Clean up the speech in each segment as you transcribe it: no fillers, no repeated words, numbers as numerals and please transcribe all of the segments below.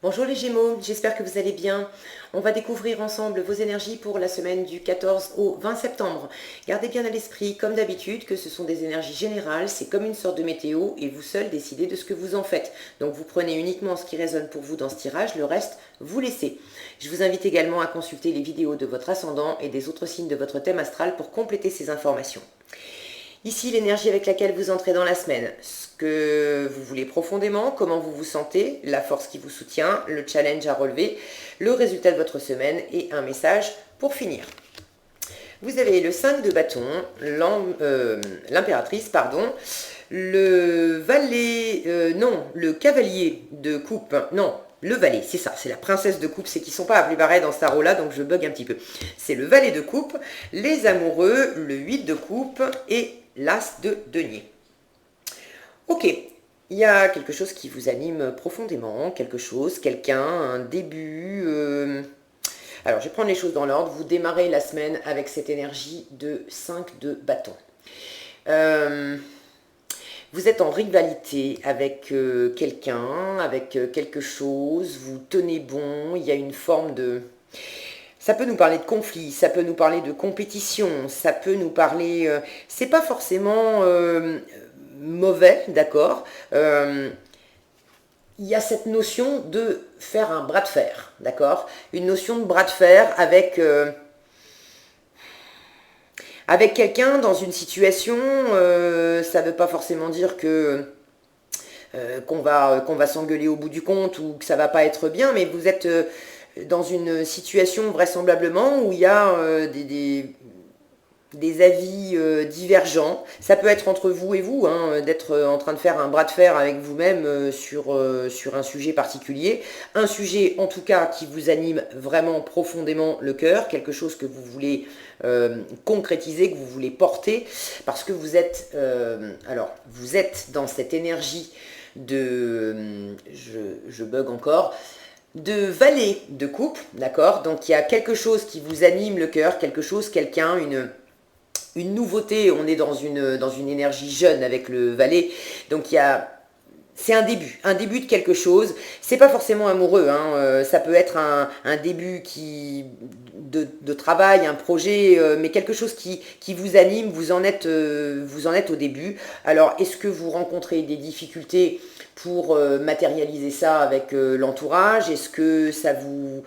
Bonjour les Gémeaux, j'espère que vous allez bien. On va découvrir ensemble vos énergies pour la semaine du 14 au 20 septembre. Gardez bien à l'esprit, comme d'habitude, que ce sont des énergies générales, c'est comme une sorte de météo et vous seul décidez de ce que vous en faites. Donc vous prenez uniquement ce qui résonne pour vous dans ce tirage, le reste, vous laissez. Je vous invite également à consulter les vidéos de votre ascendant et des autres signes de votre thème astral pour compléter ces informations. Ici, l'énergie avec laquelle vous entrez dans la semaine, ce que vous voulez profondément, comment vous vous sentez, la force qui vous soutient, le challenge à relever, le résultat de votre semaine et un message pour finir. Vous avez le 5 de bâton, l'impératrice, pardon, le valet, non, le cavalier de coupe, non, le valet, c'est ça, c'est la princesse de coupe, c'est qu'ils ne sont pas appelés pareil dans ce tarot-là, donc je bug un petit peu. C'est le valet de coupe, les amoureux, le 8 de coupe et l'as de denier. Ok, il y a quelque chose qui vous anime profondément, quelque chose, quelqu'un, un début. Alors, je vais prendre les choses dans l'ordre. Vous démarrez la semaine avec cette énergie de 5 de bâton. Vous êtes en rivalité avec quelqu'un, avec quelque chose, vous tenez bon, il y a une forme de... Ça peut nous parler de conflit, ça peut nous parler de compétition, ça peut nous parler... c'est pas forcément mauvais, d'accord. Il y a cette notion de faire un bras de fer, d'accord. Une notion de bras de fer avec quelqu'un dans une situation, ça ne veut pas forcément dire que qu'on va s'engueuler au bout du compte ou que ça va pas être bien, mais vous êtes dans une situation vraisemblablement où il y a des avis divergents. Ça peut être entre vous et vous, hein, d'être en train de faire un bras de fer avec vous-même sur un sujet particulier. Un sujet, en tout cas, qui vous anime vraiment profondément le cœur, quelque chose que vous voulez concrétiser, que vous voulez porter, parce que vous êtes, vous êtes dans cette énergie de... je bug encore de valet de coupe, d'accord. Donc il y a quelque chose qui vous anime le cœur, quelque chose, quelqu'un, une nouveauté. On est dans une énergie jeune avec le valet, donc c'est un début de quelque chose. C'est pas forcément amoureux, hein. Ça peut être un début de travail, un projet, mais quelque chose qui vous anime. Vous en êtes au début. Alors, est-ce que vous rencontrez des difficultés pour matérialiser ça avec l'entourage? Est-ce que ça vous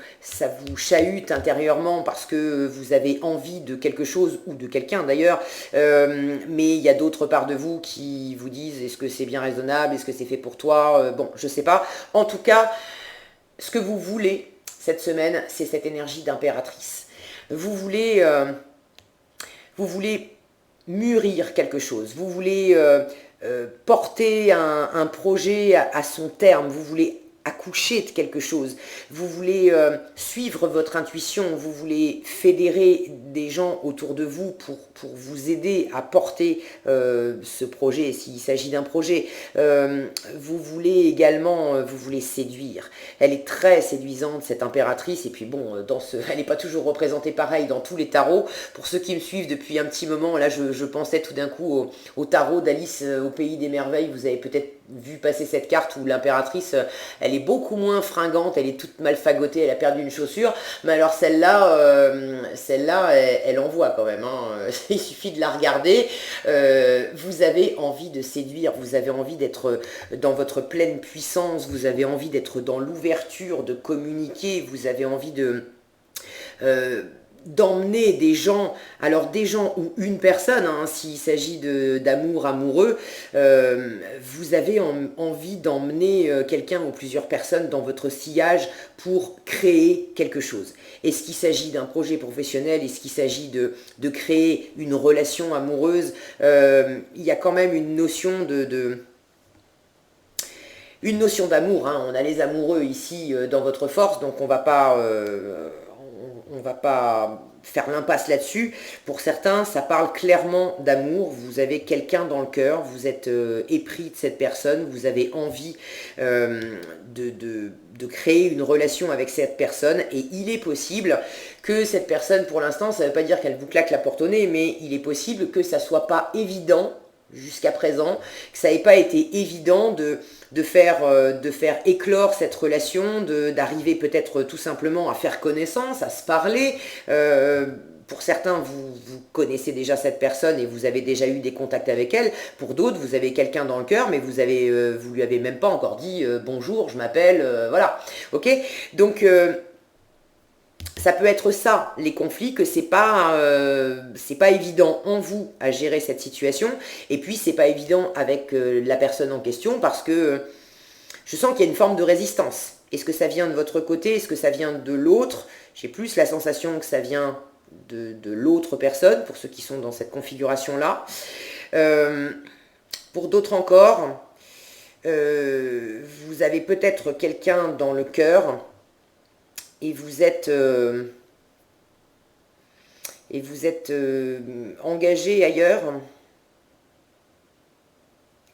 chahute intérieurement parce que vous avez envie de quelque chose ou de quelqu'un d'ailleurs, mais il y a d'autres parts de vous qui vous disent est-ce que c'est bien raisonnable, est-ce que c'est fait pour toi, bon, je sais pas. En tout cas, ce que vous voulez cette semaine, c'est cette énergie d'impératrice. Vous voulez mûrir quelque chose, vous voulez porter un projet à son terme, vous voulez accoucher de quelque chose, vous voulez suivre votre intuition, vous voulez fédérer des gens autour de vous pour vous aider à porter ce projet, s'il s'agit d'un projet. Vous voulez également, vous voulez séduire. Elle est très séduisante, cette impératrice, et puis bon, elle n'est pas toujours représentée pareil dans tous les tarots. Pour ceux qui me suivent depuis un petit moment, là je pensais tout d'un coup au tarot d'Alice au Pays des Merveilles. Vous avez peut-être vu passer cette carte où l'impératrice, elle est beaucoup moins fringante, elle est toute mal fagotée, elle a perdu une chaussure, mais alors celle-là, elle envoie quand même, hein. Il suffit de la regarder. Vous avez envie de séduire, vous avez envie d'être dans votre pleine puissance, vous avez envie d'être dans l'ouverture, de communiquer, vous avez envie d'emmener des gens, alors des gens ou une personne, hein, s'il s'agit d'amour amoureux, vous avez envie d'emmener quelqu'un ou plusieurs personnes dans votre sillage pour créer quelque chose. Est-ce qu'il s'agit d'un projet professionnel? Est-ce qu'il s'agit de créer une relation amoureuse? Il y a quand même une notion une notion d'amour, hein. On a les amoureux ici dans votre force, donc on va pas faire l'impasse là-dessus. Pour certains, ça parle clairement d'amour. Vous avez quelqu'un dans le cœur, vous êtes épris de cette personne, vous avez envie de créer une relation avec cette personne, et il est possible que cette personne, pour l'instant, ça ne veut pas dire qu'elle vous claque la porte au nez, mais il est possible que ça ne soit pas évident jusqu'à présent, que ça n'ait pas été évident de faire éclore cette relation, d'arriver peut-être tout simplement à faire connaissance, à se parler. Pour certains, vous connaissez déjà cette personne et vous avez déjà eu des contacts avec elle. Pour d'autres, vous avez quelqu'un dans le cœur, mais vous lui avez même pas encore dit bonjour, je m'appelle, voilà. Ok. Donc ça peut être ça, les conflits, que c'est pas évident en vous à gérer cette situation, et puis c'est pas évident avec la personne en question, parce que je sens qu'il y a une forme de résistance. Est-ce que ça vient de votre côté? Est-ce que ça vient de l'autre? J'ai plus la sensation que ça vient de l'autre personne, pour ceux qui sont dans cette configuration-là. Pour d'autres encore, vous avez peut-être quelqu'un dans le cœur, et vous êtes engagé ailleurs,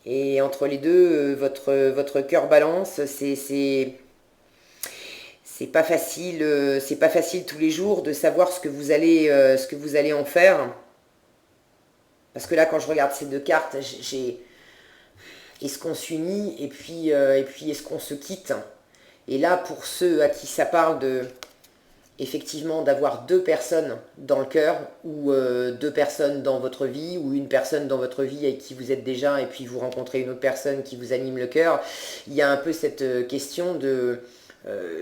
et entre les deux, votre cœur balance. C'est pas facile, c'est pas facile tous les jours de savoir ce que vous allez en faire, parce que là, quand je regarde ces deux cartes, j'ai est-ce qu'on s'unit, et puis est-ce qu'on se quitte. Et là, pour ceux à qui ça parle de effectivement d'avoir deux personnes dans le cœur, ou deux personnes dans votre vie, ou une personne dans votre vie avec qui vous êtes déjà, et puis vous rencontrez une autre personne qui vous anime le cœur, il y a un peu cette question de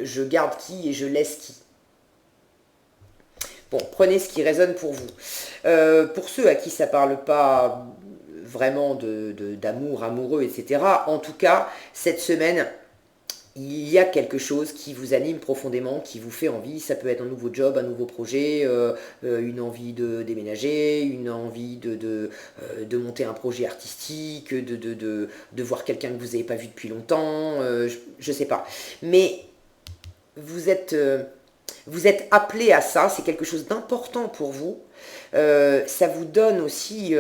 je garde qui et je laisse qui. Bon, prenez ce qui résonne pour vous. Pour ceux à qui ça parle pas vraiment d'amour, amoureux, etc., en tout cas, cette semaine, il y a quelque chose qui vous anime profondément, qui vous fait envie. Ça peut être un nouveau job, un nouveau projet, une envie de déménager, une envie de monter un projet artistique, de voir quelqu'un que vous n'avez pas vu depuis longtemps, je ne sais pas. Mais vous êtes appelé à ça, c'est quelque chose d'important pour vous. Ça vous donne aussi...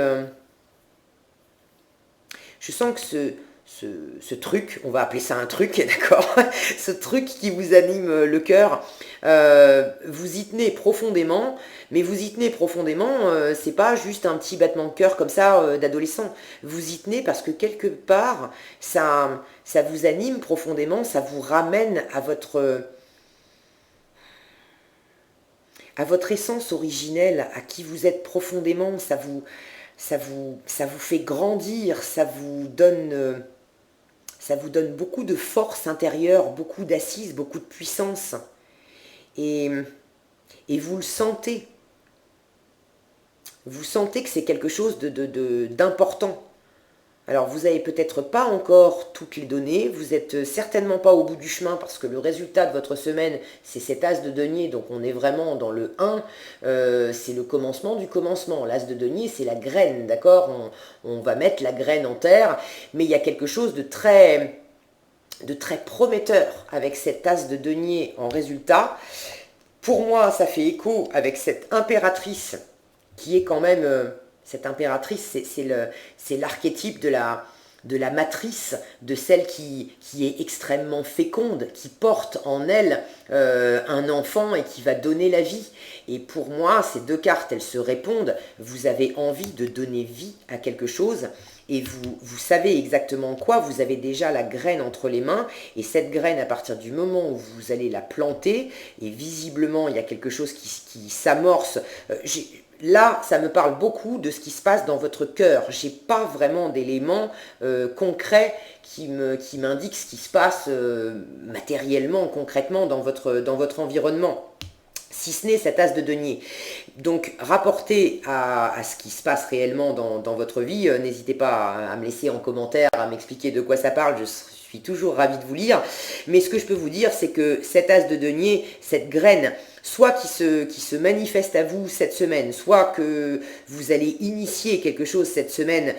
je sens que ce truc, on va appeler ça un truc, d'accord, ce truc qui vous anime le cœur, vous y tenez profondément, mais vous y tenez profondément, c'est pas juste un petit battement de cœur comme ça d'adolescent. Vous y tenez parce que quelque part, ça vous anime profondément, ça vous ramène à votre essence originelle, à qui vous êtes profondément. Ça vous fait grandir, ça vous donne beaucoup de force intérieure, beaucoup d'assises, beaucoup de puissance. Et vous le sentez. Vous sentez que c'est quelque chose d'important. Alors vous n'avez peut-être pas encore toutes les données, vous n'êtes certainement pas au bout du chemin, parce que le résultat de votre semaine, c'est cet as de denier, donc on est vraiment dans le 1, c'est le commencement du commencement. L'as de denier, c'est la graine, d'accord, on va mettre la graine en terre, mais il y a quelque chose de très prometteur avec cet as de denier en résultat. Pour moi, ça fait écho avec cette impératrice qui est quand même... cette impératrice, c'est l'archétype de la matrice, de celle qui est extrêmement féconde, qui porte en elle un enfant et qui va donner la vie. Et pour moi, ces deux cartes, elles se répondent. Vous avez envie de donner vie à quelque chose, et vous savez exactement quoi. Vous avez déjà la graine entre les mains, et cette graine, à partir du moment où vous allez la planter, et visiblement, il y a quelque chose qui s'amorce. Là, ça me parle beaucoup de ce qui se passe dans votre cœur. Je n'ai pas vraiment d'éléments concrets qui m'indiquent ce qui se passe matériellement, concrètement dans votre environnement, si ce n'est cet as de denier. Donc, rapporté à ce qui se passe réellement dans votre vie, n'hésitez pas à me laisser en commentaire, à m'expliquer de quoi ça parle. Je suis toujours ravie de vous lire. Mais ce que je peux vous dire, c'est que cet as de denier, cette graine, soit qui se manifeste à vous cette semaine, soit que vous allez initier quelque chose cette semaine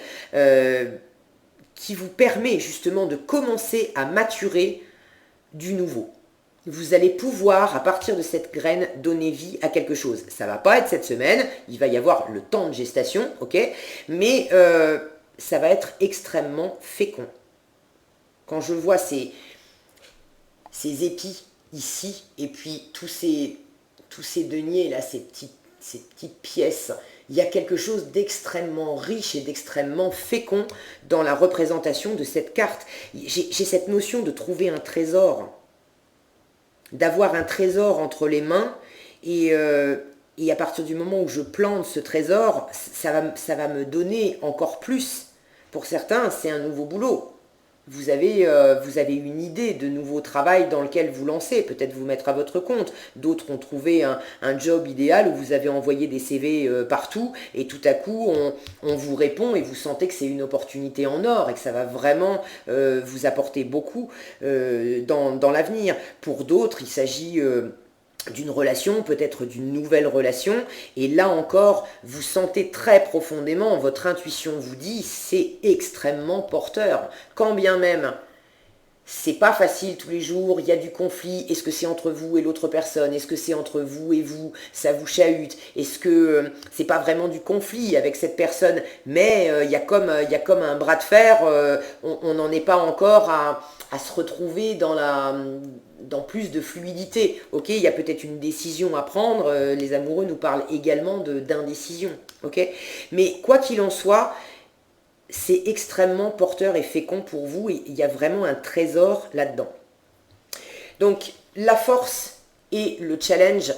qui vous permet justement de commencer à maturer du nouveau. Vous allez pouvoir, à partir de cette graine, donner vie à quelque chose. Ça ne va pas être cette semaine, il va y avoir le temps de gestation, ok, mais ça va être extrêmement fécond. Quand je vois ces épis ici, et puis tous ces deniers là, ces petites pièces il y a quelque chose d'extrêmement riche et d'extrêmement fécond dans la représentation de cette carte. J'ai cette notion de trouver un trésor, d'avoir un trésor entre les mains, et à partir du moment où je plante ce trésor, ça va me donner encore plus. Pour certains, c'est un nouveau boulot. Vous avez une idée de nouveau travail dans lequel vous lancez, peut-être vous mettre à votre compte. D'autres ont trouvé un job idéal où vous avez envoyé des CV partout et tout à coup on vous répond et vous sentez que c'est une opportunité en or et que ça va vraiment vous apporter beaucoup dans l'avenir. Pour d'autres, il s'agit d'une relation, peut-être d'une nouvelle relation, et là encore, vous sentez très profondément, votre intuition vous dit, c'est extrêmement porteur, quand bien même c'est pas facile tous les jours, il y a du conflit, est-ce que c'est entre vous et l'autre personne, est-ce que c'est entre vous et vous, ça vous chahute, est-ce que c'est pas vraiment du conflit avec cette personne, mais il y a comme un bras de fer, on n'en est pas encore à se retrouver dans plus de fluidité. Ok, il y a peut-être une décision à prendre, les amoureux nous parlent également d'indécision, ok, mais quoi qu'il en soit, c'est extrêmement porteur et fécond pour vous et il y a vraiment un trésor là-dedans. Donc la force et le challenge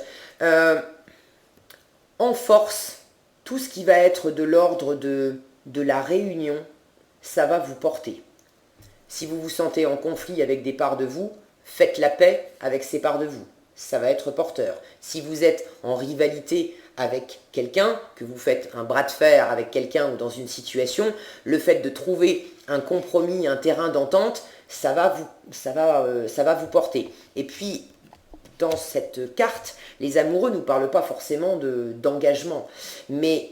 en force, tout ce qui va être de l'ordre de la réunion, ça va vous porter. Si vous vous sentez en conflit avec des parts de vous, faites la paix avec ces parts de vous. Ça va être porteur. Si vous êtes en rivalité avec quelqu'un, que vous faites un bras de fer avec quelqu'un ou dans une situation, le fait de trouver un compromis, un terrain d'entente, ça va vous porter. Et puis, dans cette carte, les amoureux ne nous parlent pas forcément d'engagement, mais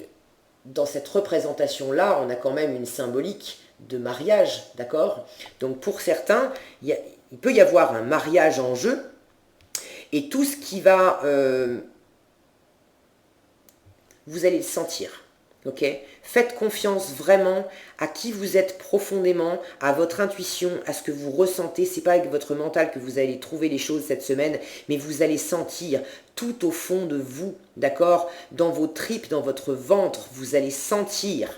dans cette représentation-là, on a quand même une symbolique de mariage, d'accord? Donc pour certains, il peut y avoir un mariage en jeu, et tout ce qui va... vous allez le sentir, ok? Faites confiance vraiment à qui vous êtes profondément, à votre intuition, à ce que vous ressentez. C'est pas avec votre mental que vous allez trouver les choses cette semaine, mais vous allez sentir tout au fond de vous, d'accord? Dans vos tripes, dans votre ventre, vous allez sentir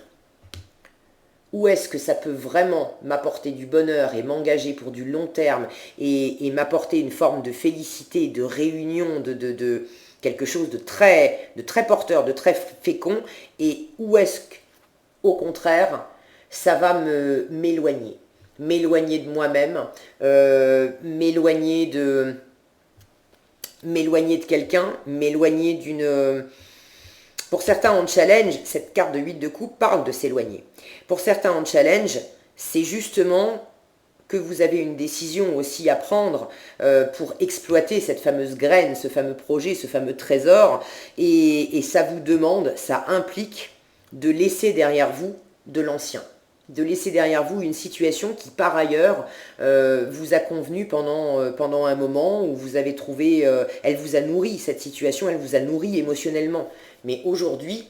où est-ce que ça peut vraiment m'apporter du bonheur et m'engager pour du long terme et m'apporter une forme de félicité, de réunion, de quelque chose de très porteur, de très fécond, et où est-ce qu'au contraire, ça va m'éloigner de moi-même, m'éloigner de quelqu'un, m'éloigner d'une... Pour certains en challenge, cette carte de 8 de coupe parle de s'éloigner. Pour certains en challenge, c'est justement que vous avez une décision aussi à prendre pour exploiter cette fameuse graine, ce fameux projet, ce fameux trésor. Et ça vous demande, ça implique de laisser derrière vous de l'ancien. De laisser derrière vous une situation qui, par ailleurs, vous a convenu pendant un moment où vous avez trouvé... elle vous a nourri, cette situation, elle vous a nourri émotionnellement. Mais aujourd'hui,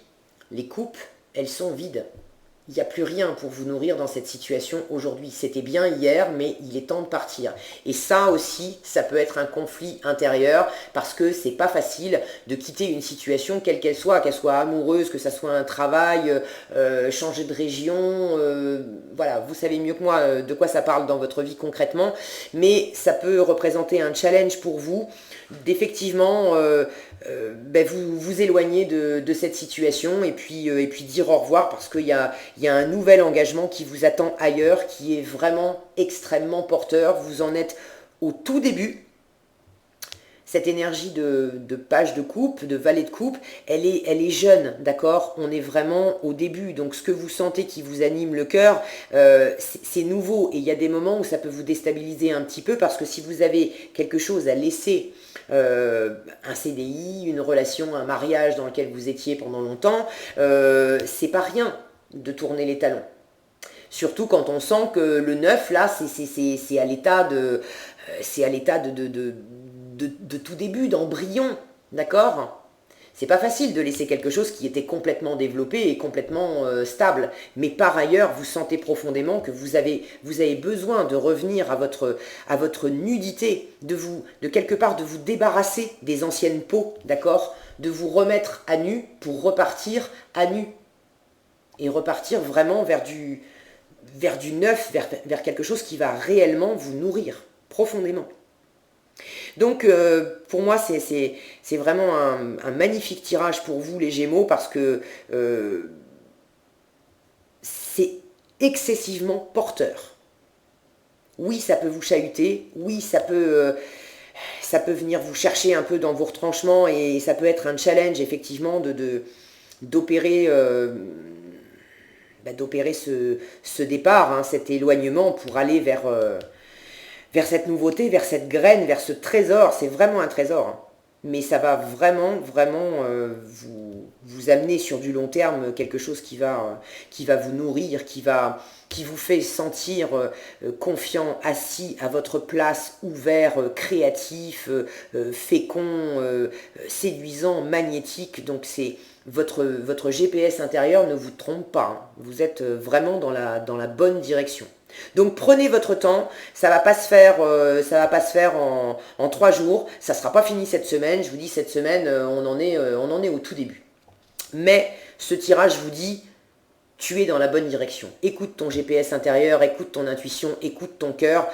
les coupes, elles sont vides. Il n'y a plus rien pour vous nourrir dans cette situation aujourd'hui. C'était bien hier, mais il est temps de partir. Et ça aussi, ça peut être un conflit intérieur parce que c'est pas facile de quitter une situation, quelle qu'elle soit amoureuse, que ça soit un travail, changer de région. Voilà, vous savez mieux que moi de quoi ça parle dans votre vie concrètement. Mais ça peut représenter un challenge pour vous d'effectivement vous éloigner de cette situation et puis dire au revoir parce qu'il y a un nouvel engagement qui vous attend ailleurs, qui est vraiment extrêmement porteur. Vous en êtes au tout début. Cette énergie de page de coupe, de valet de coupe, elle est jeune, d'accord? On est vraiment au début, donc ce que vous sentez qui vous anime le cœur, c'est nouveau. Et il y a des moments où ça peut vous déstabiliser un petit peu parce que si vous avez quelque chose à laisser, un CDI, une relation, un mariage dans lequel vous étiez pendant longtemps, c'est pas rien de tourner les talons. Surtout quand on sent que le neuf, là, c'est à l'état de tout début, d'embryon, d'accord? C'est pas facile de laisser quelque chose qui était complètement développé et complètement stable. Mais par ailleurs, vous sentez profondément que vous avez besoin de revenir à votre nudité, de quelque part de vous débarrasser des anciennes peaux, d'accord? De vous remettre à nu pour repartir à nu. Et repartir vraiment vers du neuf, vers quelque chose qui va réellement vous nourrir profondément. Donc pour moi c'est vraiment un magnifique tirage pour vous les Gémeaux parce que c'est excessivement porteur. Oui, ça peut vous chahuter, oui, ça peut venir vous chercher un peu dans vos retranchements et ça peut être un challenge effectivement d'opérer ce départ, hein, cet éloignement pour aller vers cette nouveauté, vers cette graine, vers ce trésor. C'est vraiment un trésor, hein. Mais ça va vraiment, vraiment vous amener sur du long terme quelque chose qui va vous nourrir, qui vous fait sentir confiant, assis à votre place, ouvert, créatif, fécond, séduisant, magnétique. Donc c'est votre GPS intérieur ne vous trompe pas, hein. Vous êtes vraiment dans la bonne direction. Donc prenez votre temps, ça va pas se faire en 3 jours, ça sera pas fini cette semaine. Je vous dis cette semaine on en est au tout début. Mais ce tirage vous dit tu es dans la bonne direction. Écoute ton GPS intérieur, écoute ton intuition, écoute ton cœur,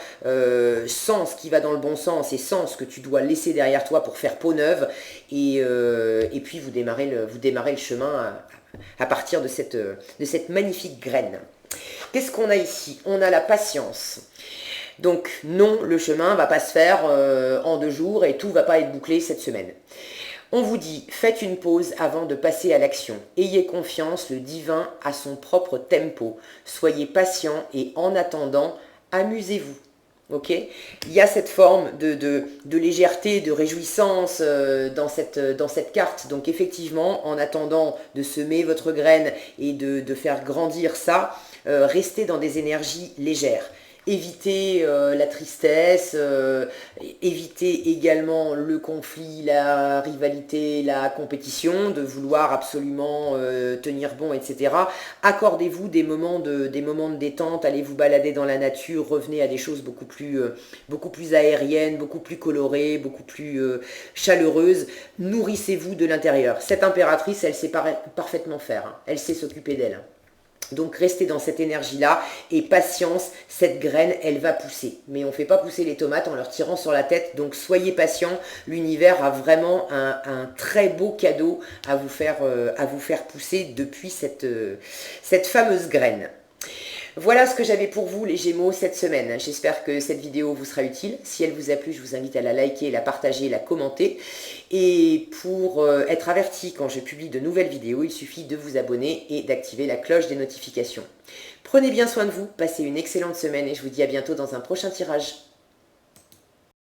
sens ce qui va dans le bon sens et sens ce que tu dois laisser derrière toi pour faire peau neuve et puis vous démarrez le chemin à partir de cette magnifique graine. Qu'est-ce qu'on a ici? On a la patience. Donc non, le chemin ne va pas se faire en 2 jours et tout ne va pas être bouclé cette semaine. On vous dit, faites une pause avant de passer à l'action. Ayez confiance, le divin a son propre tempo. Soyez patient et en attendant, amusez-vous. Ok, il y a cette forme de légèreté, de réjouissance dans cette carte. Donc effectivement, en attendant de semer votre graine et de faire grandir ça, restez dans des énergies légères. Évitez la tristesse, évitez également le conflit, la rivalité, la compétition, de vouloir absolument tenir bon, etc. Accordez-vous des moments de détente, allez vous balader dans la nature, revenez à des choses beaucoup plus aériennes, beaucoup plus colorées, beaucoup plus chaleureuses. Nourrissez-vous de l'intérieur. Cette impératrice, elle sait parfaitement faire, hein. Elle sait s'occuper d'elle. Donc restez dans cette énergie-là et patience, cette graine, elle va pousser. Mais on ne fait pas pousser les tomates en leur tirant sur la tête, donc soyez patients. L'univers a vraiment un très beau cadeau à vous faire pousser depuis cette fameuse graine. Voilà ce que j'avais pour vous les Gémeaux cette semaine. J'espère que cette vidéo vous sera utile. Si elle vous a plu, je vous invite à la liker, la partager, la commenter. Et pour être averti quand je publie de nouvelles vidéos, il suffit de vous abonner et d'activer la cloche des notifications. Prenez bien soin de vous, passez une excellente semaine et je vous dis à bientôt dans un prochain tirage.